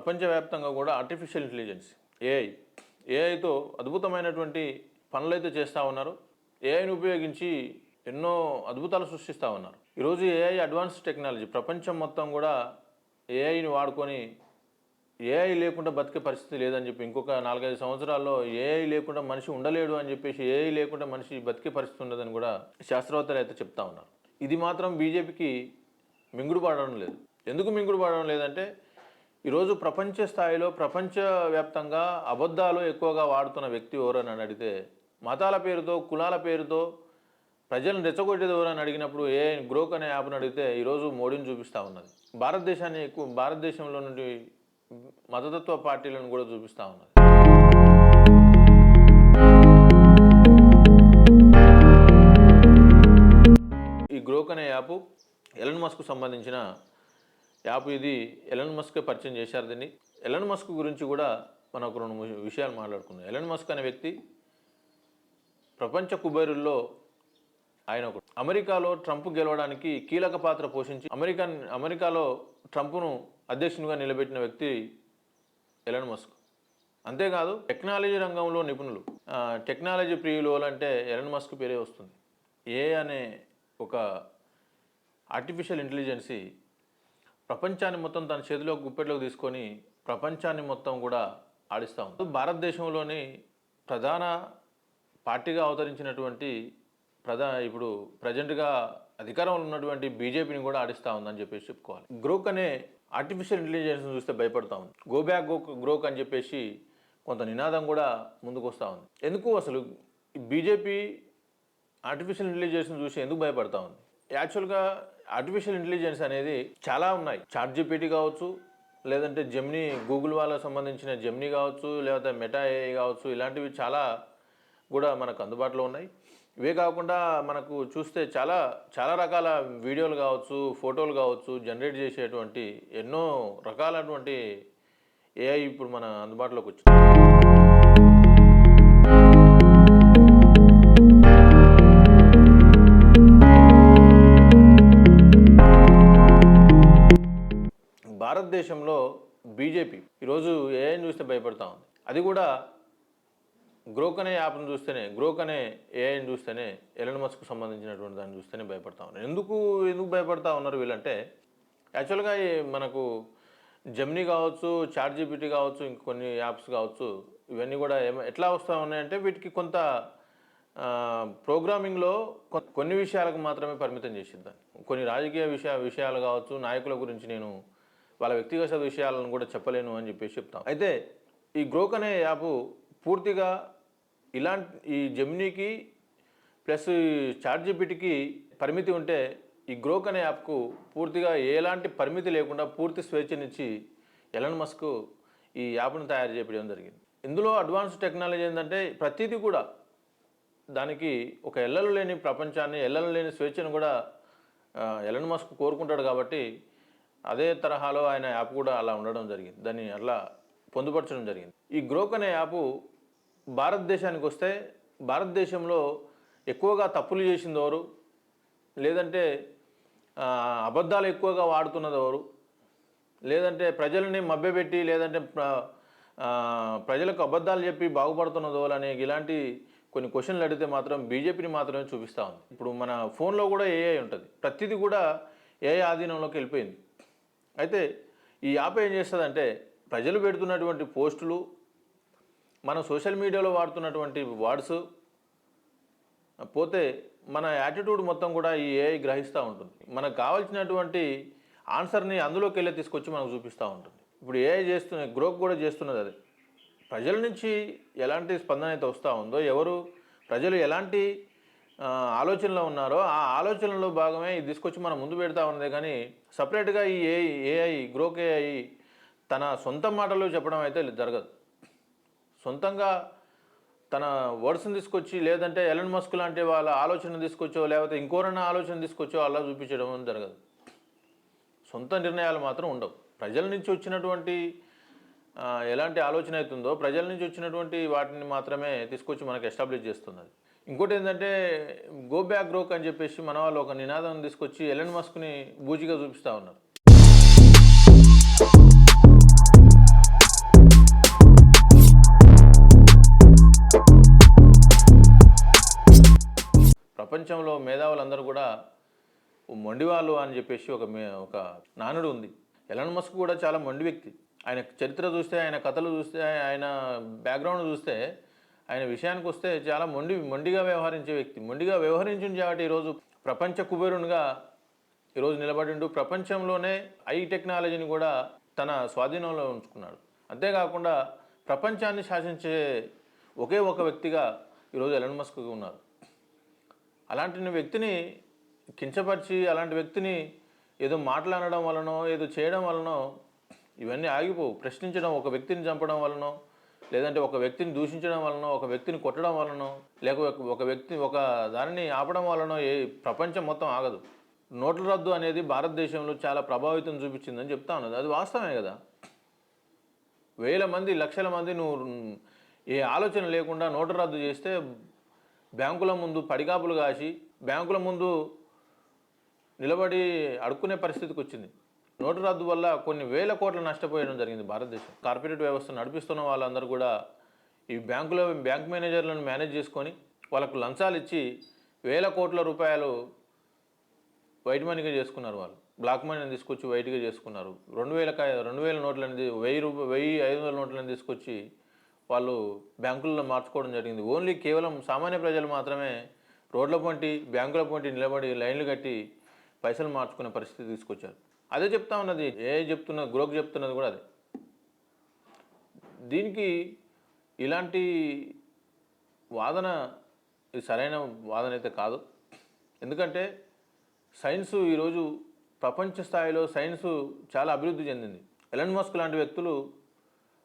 ప్రపంచవ్యాప్తంగా కూడా artificial intelligence ఏఐతో అద్భుతమైనటువంటి పనులైతే చేస్తూ ఉన్నారు. ఏఐని ఉపయోగించి ఎన్నో అద్భుతాలు సృష్టిస్తూ ఉన్నారు. ఈరోజు ఏఐ అడ్వాన్స్ టెక్నాలజీ. ప్రపంచం మొత్తం కూడా ఏఐని వాడుకొని ఏఐ లేకుండా బతికే పరిస్థితి లేదని చెప్పి, ఇంకొక 4-5 సంవత్సరాల్లో ఏఐ లేకుండా మనిషి ఉండలేడు అని చెప్పేసి, ఏఐ లేకుండా మనిషి బతికే పరిస్థితి ఉండదని కూడా శాస్త్రవేత్తలు అయితే చెప్తా ఉన్నారు. ఇది మాత్రం బీజేపీకి మింగుడు పడడం లేదు. ఎందుకు మింగుడు పడడం లేదంటే, ఈరోజు ప్రపంచ స్థాయిలో ప్రపంచవ్యాప్తంగా అబద్ధాలు ఎక్కువగా వాడుతున్న వ్యక్తి ఎవరని అడిగితే, మతాల పేరుతో కులాల పేరుతో ప్రజలను రెచ్చగొట్టేది ఎవరని అడిగినప్పుడు ఏఐ గ్రోక్ అనే యాప్ను అడిగితే ఈరోజు మోడీని చూపిస్తూ ఉన్నది. భారతదేశంలో నుండి మతతత్వ పార్టీలను కూడా చూపిస్తూ ఉన్నది. ఈ గ్రోక్ అనే యాప్ ఎలన్ మస్క్ సంబంధించిన యాప్. ఇది ఎలన్ మస్క్ పరిచయం చేశారు దీన్ని. ఎలన్ మస్క్ గురించి కూడా మనం ఒక 2 విషయాలు మాట్లాడుకున్నాం. ఎలన్ మస్క్ అనే వ్యక్తి ప్రపంచ కుబేరుల్లో ఆయన ఒకడు. అమెరికాలో ట్రంప్ గెలవడానికి కీలక పాత్ర పోషించి అమెరికాలో ట్రంప్ను అధ్యక్షునిగా నిలబెట్టిన వ్యక్తి ఎలన్ మస్క్. అంతేకాదు టెక్నాలజీ రంగంలో నిపుణులు, టెక్నాలజీ ప్రియులు అంటే ఎలన్ మస్క్ పేరే వస్తుంది. అనే ఒక ఆర్టిఫిషియల్ ఇంటెలిజెన్సీ ప్రపంచాన్ని మొత్తం తన చేతిలోకి గుప్పెట్లోకి తీసుకొని ప్రపంచాన్ని మొత్తం కూడా ఆడిస్తూ ఉంది. భారతదేశంలోని ప్రధాన పార్టీగా అవతరించినటువంటి ఇప్పుడు ప్రజెంట్గా అధికారంలో ఉన్నటువంటి బీజేపీని కూడా ఆడిస్తూ ఉందని చెప్పేసి చెప్పుకోవాలి. గ్రోక్ అనే ఆర్టిఫిషియల్ ఇంటెలిజెన్స్ని చూస్తే భయపడతా ఉంది. గో బ్యాక్ గ్రోక్ అని చెప్పేసి కొంత నినాదం కూడా ముందుకు వస్తూ ఉంది. ఎందుకు అసలు బీజేపీ ఆర్టిఫిషియల్ ఇంటెలిజెన్స్ని చూసి ఎందుకు భయపడతా ఉంది? యాక్చువల్గా ఆర్టిఫిషియల్ ఇంటెలిజెన్స్ అనేది చాలా ఉన్నాయి. చాట్‌జీపీటీ కావచ్చు, లేదంటే జెమినీ, గూగుల్ వాళ్ళకి సంబంధించిన జెమినీ కావచ్చు, లేకపోతే మెటా ఏఐ కావచ్చు, ఇలాంటివి చాలా కూడా మనకు అందుబాటులో ఉన్నాయి. ఇవే కాకుండా మనకు చూస్తే చాలా రకాల వీడియోలు కావచ్చు, ఫోటోలు కావచ్చు జనరేట్ చేసేటువంటి ఎన్నో రకాలైనటువంటి ఏఐ ఇప్పుడు మన అందుబాటులోకి వచ్చింది. భారతదేశంలో బీజేపీ ఈరోజు ఏఐని చూస్తే భయపడతా ఉంది. అది కూడా గ్రోక్ అనే యాప్ను చూస్తేనే, గ్రోక్ అనే ఏఐని చూస్తేనే, ఎలన్ మస్క్కు సంబంధించినటువంటి దాన్ని చూస్తేనే భయపడతా ఉన్నారు. ఎందుకు భయపడతా ఉన్నారు వీళ్ళంటే, యాక్చువల్గా మనకు జెమినీ కావచ్చు, చాట్‌జీపీటీ కావచ్చు, ఇంకొన్ని యాప్స్ కావచ్చు, ఇవన్నీ కూడా ఎట్లా వస్తూ ఉన్నాయంటే వీటికి కొంత ప్రోగ్రామింగ్లో కొన్ని విషయాలకు మాత్రమే పరిమితం చేసిద్దాం. కొన్ని రాజకీయ విషయాలు కావచ్చు, నాయకుల గురించి నేను వాళ్ళ వ్యక్తిగత విషయాలను కూడా చెప్పలేను అని చెప్పేసి చెప్తాం. అయితే ఈ గ్రోక్ అనే యాప్ పూర్తిగా ఈ జెమినీకి ప్లస్ చాట్‌జీపీటీకి పరిమితి ఉంటే, ఈ గ్రోక్ అనే యాప్కు పూర్తిగా ఎలాంటి పరిమితి లేకుండా పూర్తి స్వేచ్ఛనిచ్చి ఎలన్ మస్క్ ఈ యాప్ను తయారు చేయడం జరిగింది. ఇందులో అడ్వాన్స్ టెక్నాలజీ ఏంటంటే ప్రతిదీ కూడా దానికి ఒక ఎల్లలు లేని ప్రపంచాన్ని, ఎల్లలు లేని స్వేచ్ఛను కూడా ఎలన్ మస్క్ కోరుకుంటాడు. కాబట్టి అదే తరహాలో ఆయన యాప్ కూడా అలా ఉండడం జరిగింది. దాన్ని అలా పొందుపరచడం జరిగింది. ఈ గ్రోక్ అనే యాప్ భారతదేశానికి వస్తే, భారతదేశంలో ఎక్కువగా తప్పులు చేసింది ఎవరు, లేదంటే అబద్ధాలు ఎక్కువగా వాడుతున్నది ఎవరు, లేదంటే ప్రజల్ని మభ్యపెట్టి, లేదంటే ప్రజలకు అబద్ధాలు చెప్పి బాగుపడుతున్నది ఎవరు అనే ఇలాంటి కొన్ని క్వశ్చన్లు అడిగితే మాత్రం బీజేపీని మాత్రమే చూపిస్తూ ఉంది. ఇప్పుడు మన ఫోన్లో కూడా ఏఐ ఉంటుంది. ప్రతిదీ కూడా ఏఐ ఆధీనంలోకి వెళ్ళిపోయింది. అయితే ఈ యాప్ ఏం చేస్తుందంటే, ప్రజలు పెడుతున్నటువంటి పోస్టులు, మన సోషల్ మీడియాలో వాడుతున్నటువంటి వర్డ్స్ పోతే మన యాటిట్యూడ్ మొత్తం కూడా ఈ ఏఐ గ్రహిస్తూ ఉంటుంది. మనకు కావాల్సినటువంటి ఆన్సర్ని అందులోకి వెళ్ళి తీసుకొచ్చి మనకు చూపిస్తూ ఉంటుంది. ఇప్పుడు ఏఐ గ్రోక్ కూడా చేస్తున్నది అదే. ప్రజల నుంచి ఎలాంటి స్పందన అయితే వస్తూ ఉందో, ప్రజలు ఎలాంటి ఆలోచనలో ఉన్నారో ఆ ఆలోచనలో భాగమే ఇది తీసుకొచ్చి మనం ముందు పెడతా ఉన్నదే. కానీ సపరేట్గా ఈ ఏఐ గ్రోక్ ఏఐ తన సొంత మాటలు చెప్పడం అయితే జరగదు. సొంతంగా తన వర్డ్స్ని తీసుకొచ్చి, లేదంటే ఎలన్ మస్క్ లాంటి వాళ్ళ ఆలోచన తీసుకొచ్చో, లేకపోతే ఇంకోరన్నా ఆలోచన తీసుకొచ్చో అలా చూపించడం జరగదు. సొంత నిర్ణయాలు మాత్రం ఉండవు. ప్రజల నుంచి వచ్చినటువంటి ఎలాంటి ఆలోచన అవుతుందో, ప్రజల నుంచి వచ్చినటువంటి వాటిని మాత్రమే తీసుకొచ్చి మనకు ఎస్టాబ్లిష్ చేస్తున్నది. ఇంకోటి ఏంటంటే గో బ్యాక్ గ్రోక్ అని చెప్పేసి మన వాళ్ళు ఒక నినాదం తీసుకొచ్చి ఎలన్ మస్క్ని బూచిగా చూపిస్తూ ఉన్నారు. ప్రపంచంలో మేధావులందరూ కూడా మొండివాళ్ళు అని చెప్పేసి ఒక నానుడు ఉంది. ఎలాన్ మస్క్ కూడా చాలా మొండి వ్యక్తి. ఆయన చరిత్ర చూస్తే, ఆయన కథలు చూస్తే, ఆయన బ్యాక్గ్రౌండ్ చూస్తే, ఆయన విషయానికి వస్తే చాలా మొండిగా వ్యవహరించే వ్యక్తి. మొండిగా వ్యవహరించింది కాబట్టి ఈరోజు ప్రపంచ కుబేరునిగా ఈరోజు నిలబడిండు. ప్రపంచంలోనే ఐ టెక్నాలజీని కూడా తన స్వాధీనంలో ఉంచుకున్నాడు. అంతేకాకుండా ప్రపంచాన్ని శాసించే ఒకే ఒక వ్యక్తిగా ఈరోజు ఎలాన్ మస్క్ ఉన్నారు. అలాంటి వ్యక్తిని కించపరిచి, అలాంటి వ్యక్తిని ఏదో మాట్లాడడం వలనో, ఏదో చేయడం వలనో ఇవన్నీ ఆగిపోవు. ప్రశ్నించడం, ఒక వ్యక్తిని చంపడం వలనో, లేదంటే ఒక వ్యక్తిని దూషించడం వలనో, ఒక వ్యక్తిని కొట్టడం వలనో, లేక ఒక దానిని ఆపడం వలనో ప్రపంచం మొత్తం ఆగదు. నోట్ల రద్దు అనేది భారతదేశంలో చాలా ప్రభావితం చూపించిందని చెప్తా ఉన్నది. అది వాస్తవమే కదా. వేల మంది, లక్షల మంది నువ్వు ఏ ఆలోచన లేకుండా నోట్ల రద్దు చేస్తే బ్యాంకుల ముందు పడిగాపులు కాసి, బ్యాంకుల ముందు నిలబడి అడుక్కునే పరిస్థితికి వచ్చింది. నోటు రద్దు వల్ల కొన్ని వేల కోట్ల నష్టపోయడం జరిగింది భారతదేశం. కార్పొరేట్ వ్యవస్థను నడిపిస్తున్న వాళ్ళందరూ కూడా ఈ బ్యాంక్ మేనేజర్లను మేనేజ్ చేసుకొని వాళ్ళకు లంచాలు ఇచ్చి వేల కోట్ల రూపాయలు వైట్ మనీగా చేసుకున్నారు. వాళ్ళు బ్లాక్ మనీని తీసుకొచ్చి వైట్గా చేసుకున్నారు. 2000 నోట్లని 1500 నోట్లను తీసుకొచ్చి వాళ్ళు బ్యాంకుల్లో మార్చుకోవడం జరిగింది. కేవలం సామాన్య ప్రజలు మాత్రమే రోడ్ల పొంటి, బ్యాంకుల పొంటి నిలబడి లైన్లు కట్టి పైసలు మార్చుకునే పరిస్థితి తీసుకొచ్చారు. అదే చెప్తా ఉన్నది, గ్రోక్ చెప్తున్నది కూడా అదే. దీనికి ఇలాంటి వాదన ఇది సరైన వాదన అయితే కాదు. ఎందుకంటే సైన్సు ఈరోజు ప్రపంచ స్థాయిలో సైన్సు చాలా అభివృద్ధి చెందింది. ఎలాన్ మస్క్ లాంటి వ్యక్తులు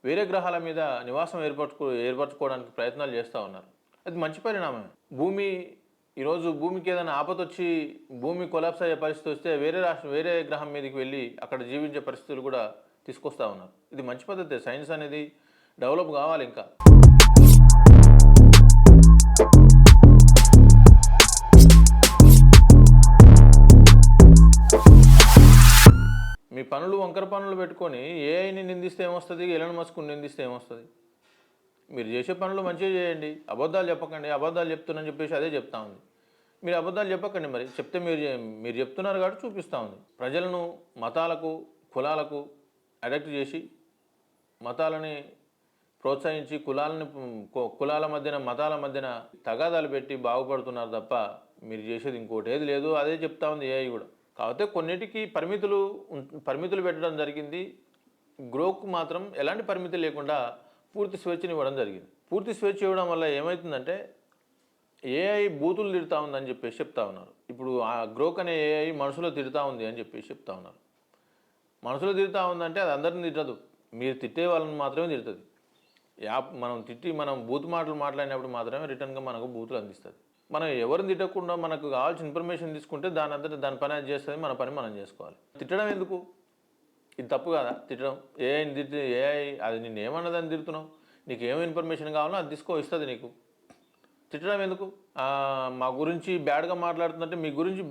వేరే గ్రహాల మీద నివాసం ఏర్పరచుకోవడానికి ప్రయత్నాలు చేస్తూ ఉన్నారు. అది మంచి పరిణామమే. ఈరోజు భూమికి ఏదైనా ఆపదొచ్చి భూమి కొలాప్స్ అయ్యే పరిస్థితి వస్తే వేరే గ్రహం మీదకి వెళ్ళి అక్కడ జీవించే పరిస్థితులు కూడా తీసుకొస్తూ ఉన్నారు. ఇది మంచి పద్ధతే. సైన్స్ అనేది డెవలప్ కావాలి ఇంకా. మీ వంకర పనులు పెట్టుకొని ఏఐని నిందిస్తే ఏమొస్తుంది, ఎలాన్ మస్క్ని నిందిస్తే ఏమొస్తుంది? మీరు చేసే పనులు మంచిగా చేయండి, అబద్ధాలు చెప్పకండి. అబద్ధాలు చెప్తున్నాను చెప్పేసి అదే చెప్తా ఉంది. మీరు అబద్ధాలు చెప్పకండి. మరి చెప్తే మీరు చెప్తున్నారు కాబట్టి చూపిస్తూ ఉంది. ప్రజలను మతాలకు, కులాలకు అడాప్ట్ చేసి, మతాలని ప్రోత్సహించి, కులాల మధ్యన, మతాల మధ్యన తగాదాలు పెట్టి బాగుపడుతున్నారు తప్ప మీరు చేసేది ఇంకోటి ఏది లేదు. అదే చెప్తా ఉంది ఏఐ కూడా. కాకపోతే కొన్నిటికి పరిమితులు పెట్టడం జరిగింది. గ్రోక్ మాత్రం ఎలాంటి పరిమితి లేకుండా పూర్తి స్వేచ్ఛని ఇవ్వడం జరిగింది. పూర్తి స్వేచ్ఛ ఇవ్వడం వల్ల ఏమవుతుందంటే ఏఐ బూతులు తిడతా ఉందని చెప్పేసి చెప్తా ఉన్నారు. ఇప్పుడు ఆ గ్రోక్ అనే ఏఐ మనసులో తిడతా ఉంది అని చెప్పేసి చెప్తా ఉన్నారు. మనసులో తిడతా ఉందంటే అది అందరిని తిట్టదు, మీరు తిట్టే వాళ్ళని మాత్రమే తిడుతుంది. మనం బూత్ మాటలు మాట్లాడినప్పుడు మాత్రమే రిటర్న్గా మనకు బూతులు అందిస్తుంది. మనం ఎవరిని తిట్టకుండా మనకు కావాల్సిన ఇన్ఫర్మేషన్ తీసుకుంటే దాని పని అది చేస్తుంది, మన పని మనం చేసుకోవాలి. తిట్టడం ఎందుకు? ఇది తప్పు కదా తిట్టడం. ఏఐని తిట్టి ఏఐ అది నిన్ను ఏమన్నదని తిడుతున్నావు, నీకు ఏం ఇన్ఫర్మేషన్ కావాలో అది ఇస్తుంది నీకు. తిట్టడం ఎందుకు? మా గురించి బ్యాడ్గా మాట్లాడుతుందంటే మీ గురించి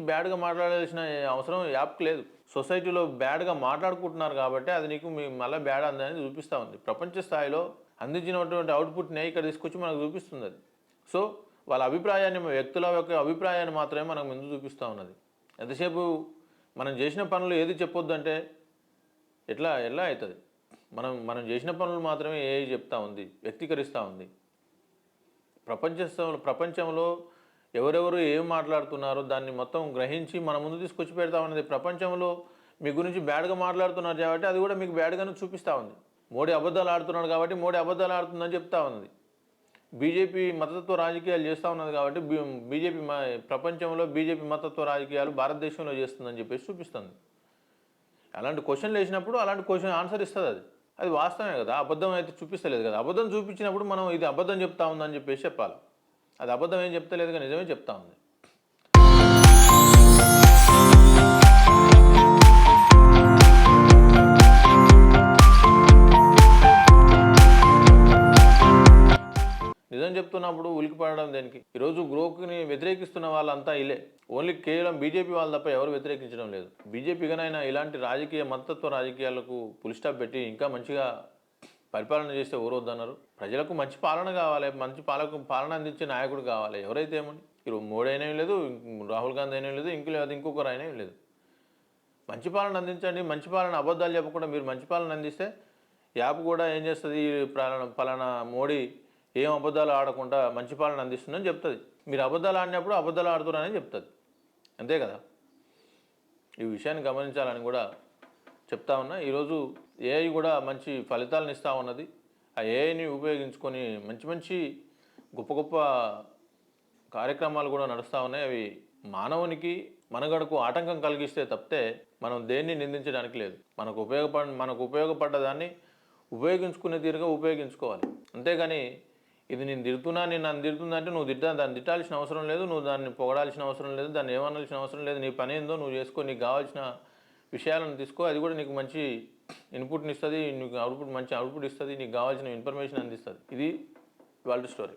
బ్యాడ్గా మాట్లాడాల్సిన అవసరం యాప్కి లేదు. సొసైటీలో బ్యాడ్గా మాట్లాడుకుంటున్నారు కాబట్టి అది నీకు మళ్ళీ బ్యాడ్ అందని చూపిస్తూ ఉంది. ప్రపంచ స్థాయిలో అందించినటువంటి అవుట్పుట్ని ఇక్కడ తీసుకొచ్చి మనకు చూపిస్తుంది అది. సో వాళ్ళ అభిప్రాయాన్ని, వ్యక్తుల యొక్క అభిప్రాయాన్ని మాత్రమే మనకు ముందు చూపిస్తూ ఉన్నది. ఎంతసేపు మనం చేసిన పనులు ఏది చెప్పొద్దు అంటే ఎట్లా అవుతుంది? మనం చేసిన పనులు మాత్రమే ఏఐ చెప్తా ఉంది, వ్యక్తీకరిస్తూ ఉంది. ప్రపంచంలో ఎవరెవరు ఏం మాట్లాడుతున్నారో దాన్ని మొత్తం గ్రహించి మన ముందు తీసుకొచ్చి పెడతా ఉన్నది. ప్రపంచంలో మీ గురించి బ్యాడ్గా మాట్లాడుతున్నారు కాబట్టి అది కూడా మీకు బ్యాడ్గానే చూపిస్తూ ఉంది. మోడీ అబద్ధాలు ఆడుతున్నాడు కాబట్టి మోడీ అబద్ధాలు ఆడుతుందని చెప్తా ఉన్నది. బీజేపీ మతతత్వ రాజకీయాలు చేస్తూ ఉన్నది కాబట్టి ప్రపంచంలో బీజేపీ మతతత్వ రాజకీయాలు భారతదేశంలో చేస్తుందని చెప్పేసి చూపిస్తుంది. అలాంటి క్వశ్చన్లు వేసినప్పుడు అలాంటి క్వశ్చన్ ఆన్సర్ ఇస్తుంది. అది వాస్తవమే కదా, అబద్ధం అయితే చూపిస్తలేదు కదా. అబద్ధం చూపించినప్పుడు మనం ఇది అబద్ధం చెప్తా ఉందని చెప్పేసి చెప్పాలి. అది అబద్ధం ఏం చెప్తలేదు కానీ నిజమే చెప్తా ఉంది. నిజం చెప్తున్నప్పుడు ఉలికిపడడం దేనికి? ఈరోజు గ్రోక్ని వ్యతిరేకిస్తున్న వాళ్ళంతా కేవలం బీజేపీ వాళ్ళు తప్ప ఎవరు వ్యతిరేకించడం లేదు. బీజేపీగానైనా ఇలాంటి మతతత్వ రాజకీయాలకు ఫుల్ స్టాప్ పెట్టి ఇంకా మంచిగా పరిపాలన చేస్తే ఊరొద్దన్నారు. ప్రజలకు మంచి పాలన కావాలి, మంచి పాలన అందించే నాయకుడు కావాలి. ఎవరైతే ఏమని ఇప్పుడు మోడీ అయినా లేదు, రాహుల్ గాంధీ అయినా లేదు, ఇంకొకరు అయినా లేదు. మంచి పాలన అందించండి. మంచి పాలన అబద్ధాలు చెప్పకుండా మీరు మంచి పాలన అందిస్తే యాప్ కూడా ఏం చేస్తుంది, పలానా మోడీ ఏం అబద్ధాలు ఆడకుండా మంచి పాలన అందిస్తుందని చెప్తుంది. మీరు అబద్ధాలు ఆడినప్పుడు అబద్ధాలు ఆడుతున్నారని చెప్తుంది. అంతే కదా. ఈ విషయాన్ని గమనించాలని కూడా చెప్తా ఉన్నా. ఈరోజు ఏఐ కూడా మంచి ఫలితాలను ఇస్తూ ఉన్నది. ఆ ఏఐని ఉపయోగించుకొని మంచి గొప్ప గొప్ప కార్యక్రమాలు కూడా నడుస్తూ ఉన్నాయి. అవి మానవునికి మనుగడకు ఆటంకం కలిగిస్తే తప్పితే మనం దేన్ని నిందించడానికి లేదు. మనకు ఉపయోగపడ్డ దాన్ని ఉపయోగించుకునే తీరుగా ఉపయోగించుకోవాలి. అంతేగాని ఇది నేను నన్ను తిడుతుందంటే నువ్వు దాన్ని తిట్టాల్సిన అవసరం లేదు, నువ్వు దాన్ని పొగడాల్సిన అవసరం లేదు, దాన్ని ఏమనాల్సిన అవసరం లేదు. నీ పని ఏందో నువ్వు చేసుకో, నీకు కావాల్సిన విషయాలను తీసుకో. అది కూడా నీకు మంచి ఇన్పుట్ని ఇస్తుంది, నీకు మంచి అవుట్పుట్ ఇస్తుంది, నీకు కావాల్సిన ఇన్ఫర్మేషన్ అందిస్తుంది. ఇది వాళ్ళ స్టోరీ.